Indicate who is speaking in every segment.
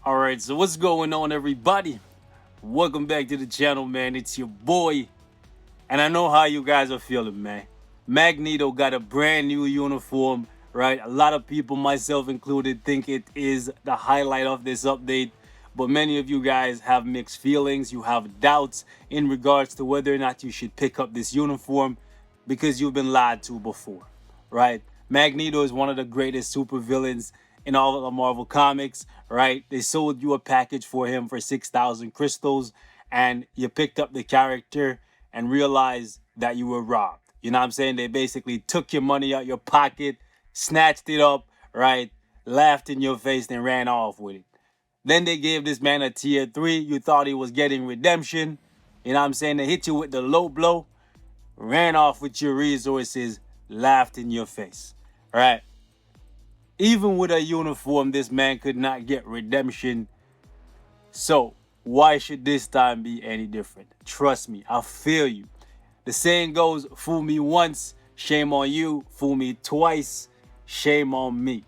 Speaker 1: Alright, so what's going on, everybody? Welcome back to the channel, man. It's your boy. And I know how you guys are feeling, man. Magneto got a brand new uniform, right? A lot of people, myself included, think it is the highlight of this update. But many of you guys have mixed feelings. You have doubts in regards to whether or not you should pick up this uniform because you've been lied to before, right? Magneto is one of the greatest supervillains in all of the Marvel comics, right? They sold you a package for him for 6,000 crystals, and you picked up the character and realized that you were robbed. You know what I'm saying? They basically took your money out your pocket, snatched it up, right? Laughed in your face, and ran off with it. Then they gave this man a tier 3. You thought he was getting redemption. You know what I'm saying? They hit you with the low blow, ran off with your resources, laughed in your face. Right? Even with a uniform, this man could not get redemption. So why should this time be any different? Trust me, I feel you. The saying goes, fool me once, shame on you. Fool me twice, shame on me.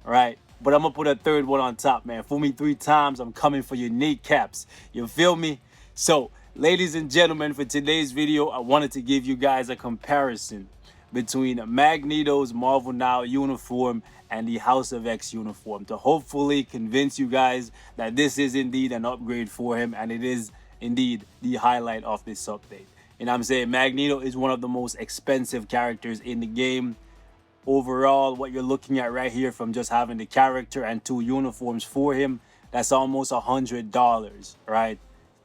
Speaker 1: Right? But I'm going to put a third one on top, man. Fool me 3 times, I'm coming for your kneecaps. You feel me? So, ladies and gentlemen, for today's video, I wanted to give you guys a comparison between Magneto's Marvel Now uniform and the House of X uniform to hopefully convince you guys that this is indeed an upgrade for him and it is indeed the highlight of this update. And I'm saying Magneto is one of the most expensive characters in the game. Overall, what you're looking at right here, from just having the character and 2 uniforms for him, that's almost $100, right?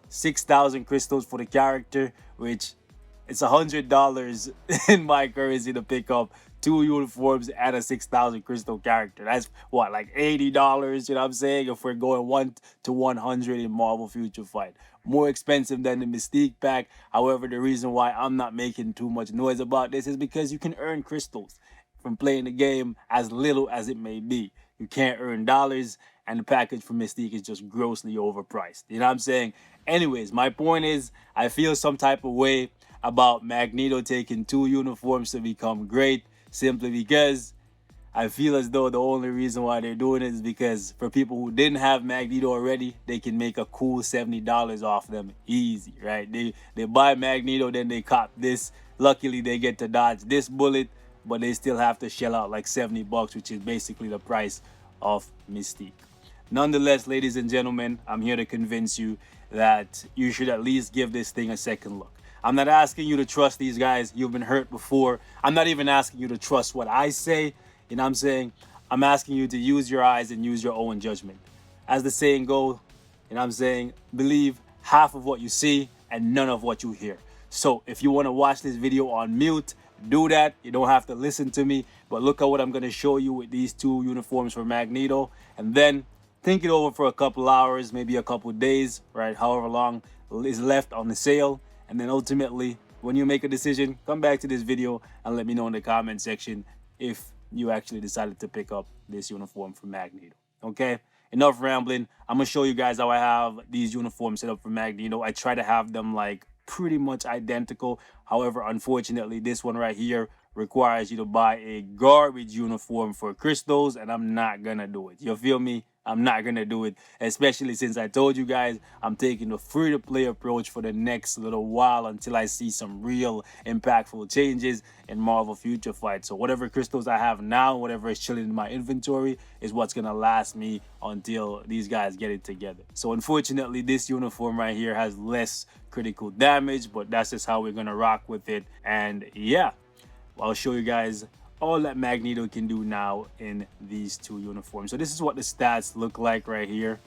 Speaker 1: 6,000 crystals for the character, which it's $100 in my currency to pick up 2 uniforms and a 6,000 crystal character. That's what, like $80, you know what I'm saying? If we're going 1 to 100 in Marvel Future Fight. More expensive than the Mystique pack. However, the reason why I'm not making too much noise about this is because you can earn crystals from playing the game as little as it may be. You can't earn dollars, and the package for Mystique is just grossly overpriced. You know what I'm saying? Anyways, my point is, I feel some type of way about Magneto taking 2 uniforms to become great, simply because I feel as though the only reason why they're doing it is because for people who didn't have Magneto already, they can make a cool $70 off them easy, right? They buy Magneto, then they cop this. Luckily, they get to dodge this bullet, but they still have to shell out like $70, which is basically the price of Mystique. Nonetheless, ladies and gentlemen, I'm here to convince you that you should at least give this thing a second look. I'm not asking you to trust these guys. You've been hurt before. I'm not even asking you to trust what I say. You know what I'm saying? I'm asking you to use your eyes and use your own judgment. As the saying goes, you know what I'm saying? Believe half of what you see and none of what you hear. So if you want to watch this video on mute, do that. You don't have to listen to me. But look at what I'm going to show you with these 2 uniforms for Magneto. And then think it over for a couple hours, maybe a couple days, right? However long is left on the sale. And then ultimately, when you make a decision, come back to this video and let me know in the comment section if you actually decided to pick up this uniform for Magneto. Okay? Enough rambling. I'm going to show you guys how I have these uniforms set up for Magneto. I try to have them like pretty much identical. However, unfortunately, this one right here requires you to buy a garbage uniform for crystals, and I'm not gonna do it. You feel me? I'm not gonna do it, especially since I told you guys I'm taking the free-to-play approach for the next little while until I see some real impactful changes in Marvel Future Fight. So whatever crystals I have now, whatever is chilling in my inventory, is what's gonna last me until these guys get it together. So unfortunately, this uniform right here has less critical damage, but that's just how we're gonna rock with it. And yeah, I'll show you guys all that Magneto can do now in these 2 uniforms. So this is what the stats look like right here.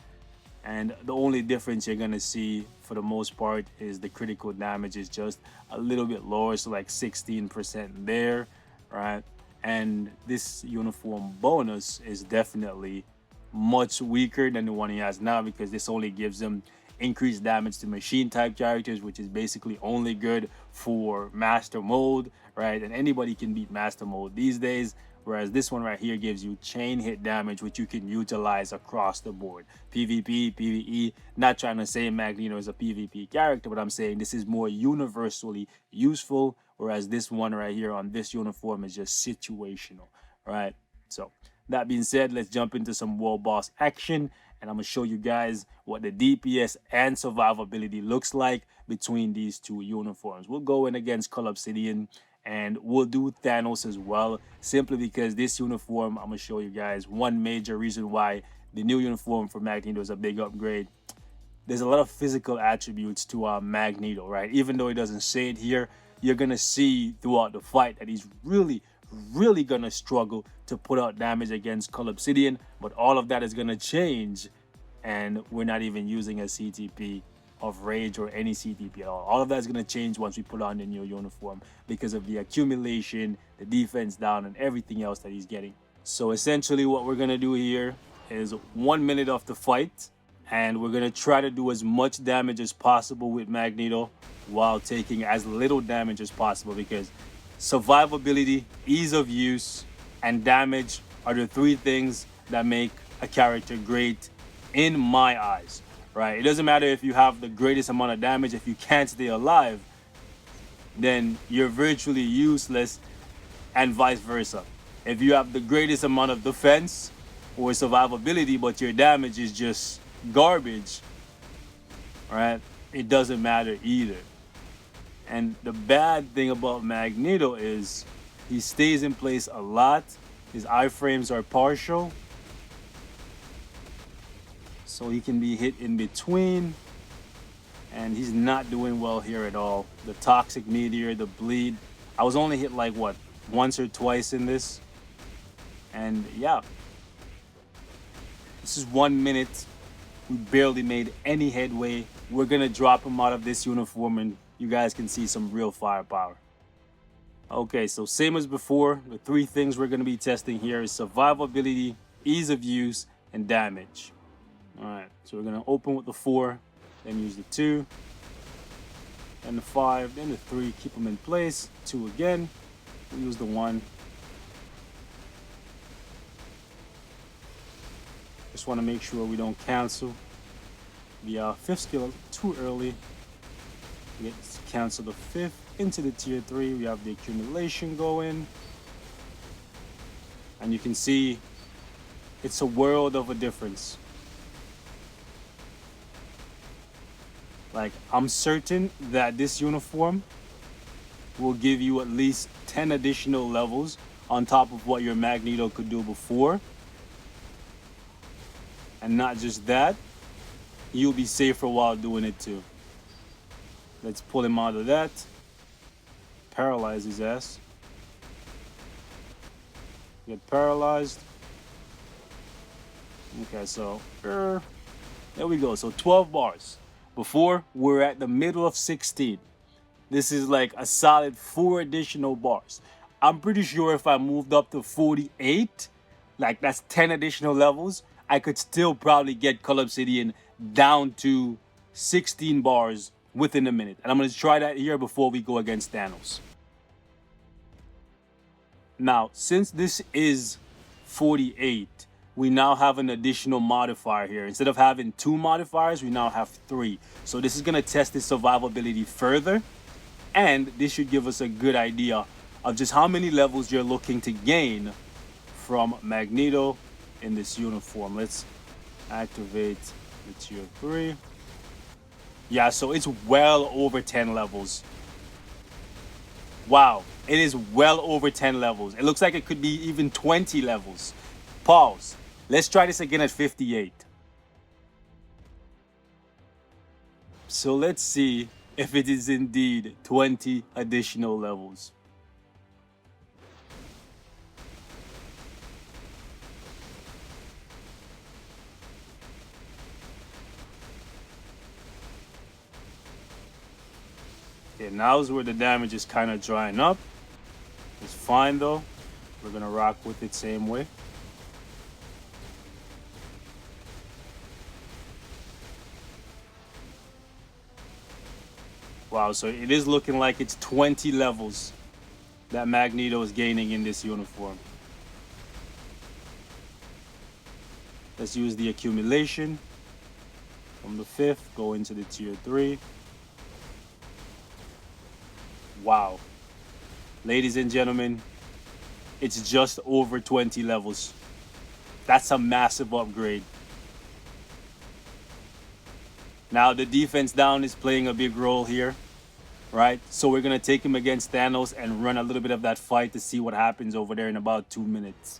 Speaker 1: And the only difference you're going to see for the most part is the critical damage is just a little bit lower. So like 16% there, right? And this uniform bonus is definitely much weaker than the one he has now, because this only gives him increased damage to machine type characters, which is basically only good for master mode, right? And anybody can beat master mode these days, whereas this one right here gives you chain hit damage, which you can utilize across the board. PvP, PvE. Not trying to say Magneto is a PvP character, but I'm saying this is more universally useful, whereas this one right here on this uniform is just situational, right? So that being said, let's jump into some world boss action and I'm gonna show you guys what the DPS and survivability looks like between these two uniforms. We'll go in against Cull Obsidian, and we'll do Thanos as well, simply because this uniform, I'm gonna show you guys one major reason why the new uniform for Magneto is a big upgrade. There's a lot of physical attributes to Magneto, right? Even though he doesn't say it here, you're gonna see throughout the fight that he's really gonna struggle to put out damage against Cull Obsidian, but all of that is gonna change, and we're not even using a CTP of Rage or any CTP at all. All of that is gonna change once we put on the new uniform because of the accumulation, the defense down, and everything else that he's getting. So essentially what we're gonna do here is 1 minute of the fight, and we're gonna try to do as much damage as possible with Magneto while taking as little damage as possible, because survivability, ease of use, and damage are the three things that make a character great in my eyes, right? It doesn't matter if you have the greatest amount of damage. If you can't stay alive, then you're virtually useless, and vice versa. If you have the greatest amount of defense or survivability, but your damage is just garbage, right? It doesn't matter either. And the bad thing about Magneto is he stays in place a lot. His iframes are partial, so he can be hit in between, and he's not doing well here at all. The toxic meteor, the bleed. I was only hit like what, once or twice in this, and yeah, this is 1 minute. We barely made any headway. We're gonna drop him out of this uniform, and you guys can see some real firepower. Okay, so same as before, the three things we're gonna be testing here is survivability, ease of use, and damage. All right, so we're gonna open with the 4, then use the 2, then the 5, then the 3, keep them in place. 2 again, we use the 1. Just want to make sure we don't cancel the 5th skill too early. We get to cancel the 5th into the tier 3. We have the accumulation going, and you can see it's a world of a difference. Like, I'm certain that this uniform will give you at least 10 additional levels on top of what your Magneto could do before. And not just that, you'll be safer while doing it too. Let's pull him out of that. Paralyze his ass. Get paralyzed. Okay, so there we go. So 12 bars. Before, we're at the middle of 16. This is like a solid 4 additional bars. I'm pretty sure if I moved up to 48, like that's 10 additional levels, I could still probably get Cull Obsidian down to 16 bars within a minute. And I'm going to try that here before we go against Thanos. Now, since this is 48, we now have an additional modifier here. Instead of having 2 modifiers, we now have 3. So this is going to test his survivability further. And this should give us a good idea of just how many levels you're looking to gain from Magneto in this uniform. Let's activate the tier 3. Yeah, so it's well over 10 levels. Wow, it is well over 10 levels. It looks like it could be even 20 levels. Pause. Let's try this again at 58. So let's see if it is indeed 20 additional levels. Okay, now's where the damage is kind of drying up. It's fine though. We're gonna rock with it same way. Wow, so it is looking like it's 20 levels that Magneto is gaining in this uniform. Let's use the accumulation from the 5th, go into the tier 3. Wow. Ladies and gentlemen, it's just over 20 levels. That's a massive upgrade. Now the defense down is playing a big role here, right? So we're gonna take him against Thanos and run a little bit of that fight to see what happens over there in about 2 minutes.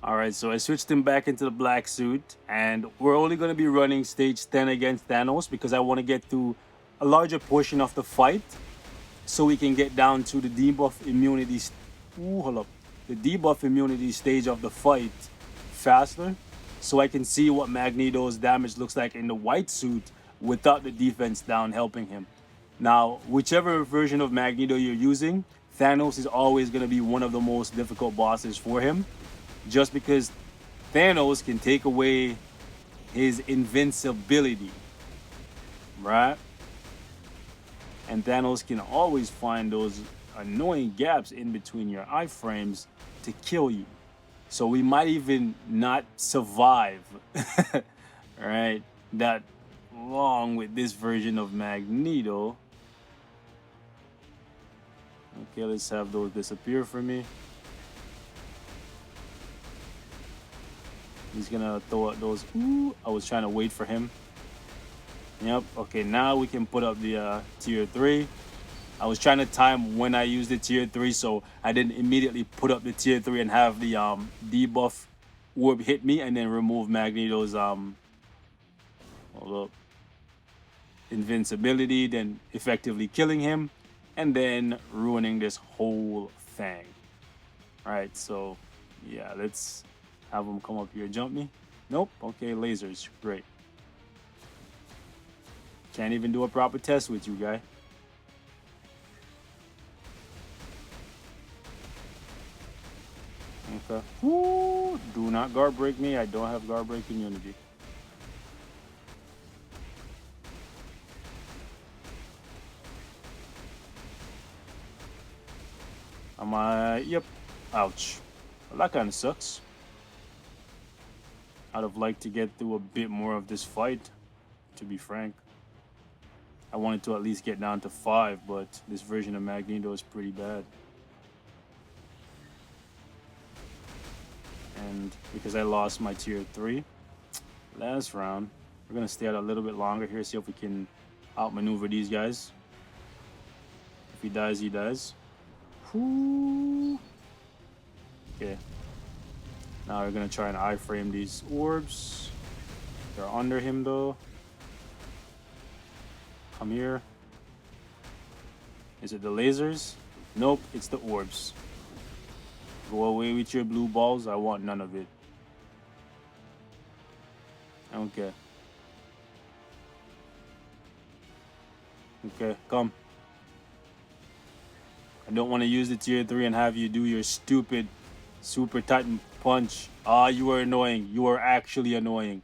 Speaker 1: All right, so I switched him back into the black suit, and we're only gonna be running stage 10 against Thanos because I want to get through a larger portion of the fight, so we can get down to the debuff immunity. Hold up, the debuff immunity stage of the fight faster, so I can see what Magneto's damage looks like in the white suit without the defense down helping him. Now, whichever version of Magneto you're using, Thanos is always going to be one of the most difficult bosses for him, just because Thanos can take away his invincibility, right? And Thanos can always find those annoying gaps in between your iframes to kill you. So we might even not survive, right, that long with this version of Magneto. Okay, let's have those disappear for me. He's gonna throw out those. Ooh, I was trying to wait for him. Yep, okay, now we can put up the tier 3. I was trying to time when I used the tier 3, so I didn't immediately put up the tier 3 and have the debuff orb hit me and then remove Magneto's invincibility, then effectively killing him, and then ruining this whole thing. Alright, so yeah, let's have him come up here, jump me. Nope, okay, lasers, great. Can't even do a proper test with you, guy. Okay. Woo! Do not guard break me. I don't have guard break immunity. Am I? Yep. Ouch. Well, that kind of sucks. I'd have liked to get through a bit more of this fight, to be frank. I wanted to at least get down to 5, but this version of Magneto is pretty bad. And because I lost my tier 3 last round, we're gonna stay out a little bit longer here, see if we can outmaneuver these guys. If he dies, he dies. Whoo. Okay. Now we're gonna try and iframe these orbs. They're under him though. Come here. Is it the lasers? Nope, it's the orbs. Go away with your blue balls. I want none of it. Okay. Okay, come. I don't want to use the tier 3 and have you do your stupid super titan punch. Ah, you are annoying. You are actually annoying.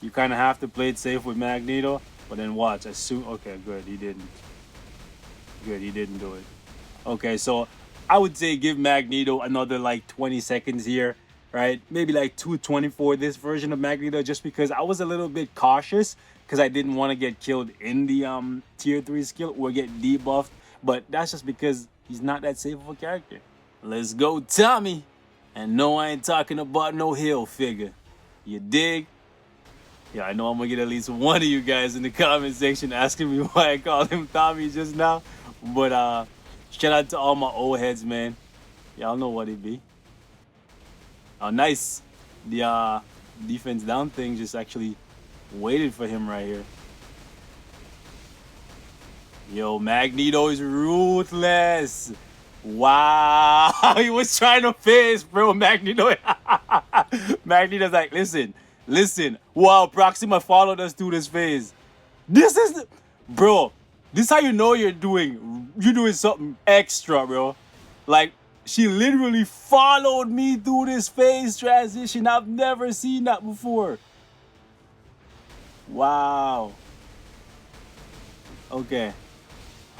Speaker 1: You kind of have to play it safe with Magneto, but then watch. Okay, good. He didn't. Good, he didn't do it. Okay, so I would say give Magneto another like 20 seconds here, right? Maybe like 220 for this version of Magneto, just because I was a little bit cautious because I didn't want to get killed in the tier 3 skill or get debuffed. But that's just because he's not that safe of a character. Let's go, Tommy. And no, I ain't talking about no hill figure. You dig? Yeah, I know I'm gonna get at least one of you guys in the comment section asking me why I called him Tommy just now. But shout out to all my old heads, man. Y'all know what it be. Oh, nice. The defense down thing just actually waited for him right here. Yo, Magneto is ruthless. Wow. He was trying to face, bro. Magneto's like, listen. Wow, Proxima followed us through this phase. This is bro. This is how you know you're doing something extra, bro. Like, she literally followed me through this phase transition. I've never seen that before. Wow. Okay.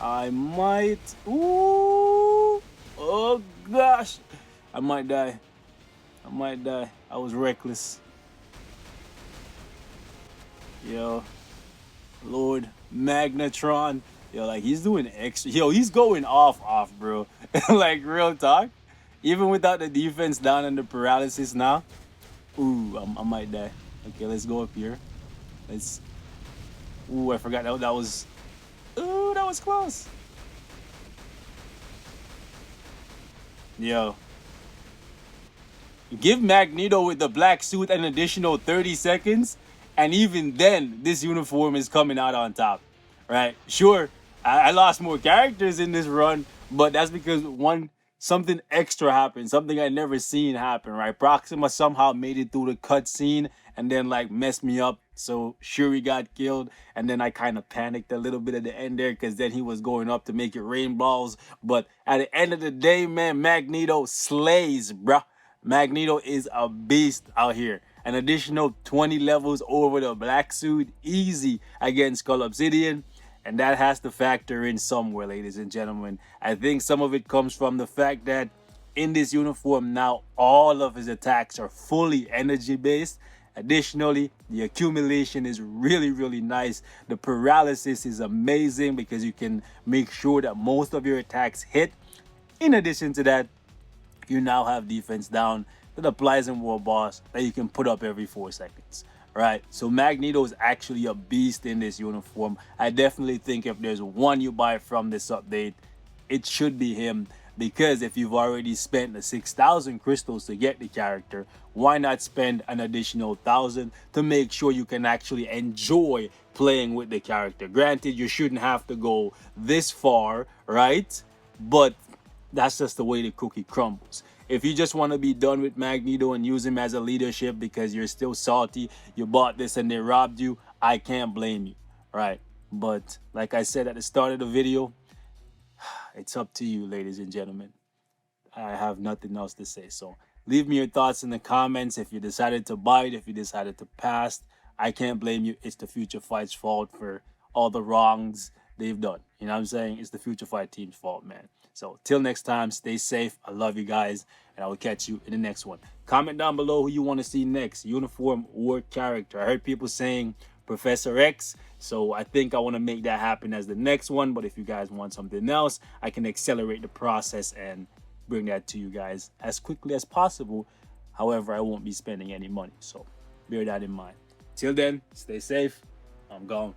Speaker 1: I might. Ooh. Oh gosh. I might die. I was reckless. Yo. Lord Magnetron. Yo, like, he's doing extra. Yo, he's going off, bro. Like, real talk. Even without the defense down and the paralysis now. Ooh, I might die. Okay, let's go up here. Let's. Ooh, I forgot that was. Ooh, that was close. Yo, give Magneto with the black suit an additional 30 seconds, and even then, this uniform is coming out on top, right? Sure, I lost more characters in this run, but that's because something extra happened, something I never seen happen, right? Proxima somehow made it through the cutscene and then like messed me up. So Shuri got killed, and then I kind of panicked a little bit at the end there because then he was going up to make it rain balls. But at the end of the day, man, Magneto slays, bruh. Magneto is a beast out here. An additional 20 levels over the black suit, easy against Skull Obsidian. And that has to factor in somewhere, ladies and gentlemen. I think some of it comes from the fact that in this uniform now, all of his attacks are fully energy based. Additionally, the accumulation is really, really nice. The paralysis is amazing because you can make sure that most of your attacks hit. In addition to that, you now have defense down that applies in War Boss that you can put up every 4 seconds. Right? So Magneto is actually a beast in this uniform. I definitely think if there's one you buy from this update, it should be him. Because if you've already spent the 6,000 crystals to get the character, why not spend an additional 1,000 to make sure you can actually enjoy playing with the character? Granted, you shouldn't have to go this far, right? But that's just the way the cookie crumbles. If you just want to be done with Magneto and use him as a leadership because you're still salty, you bought this and they robbed you, I can't blame you, right? But like I said at the start of the video, it's up to you, ladies and gentlemen. I have nothing else to say. So leave me your thoughts in the comments. If you decided to buy it, if you decided to pass, I can't blame you. It's the Future Fight's fault for all the wrongs they've done. You know what I'm saying? It's the Future Fight team's fault, man. So till next time, stay safe. I love you guys, and I will catch you in the next one. Comment down below who you want to see next, uniform or character. I heard people saying Professor X, so I think I want to make that happen as the next one. But if you guys want something else, I can accelerate the process and bring that to you guys as quickly as possible. However, I won't be spending any money, so bear that in mind. Till then, stay safe. I'm gone.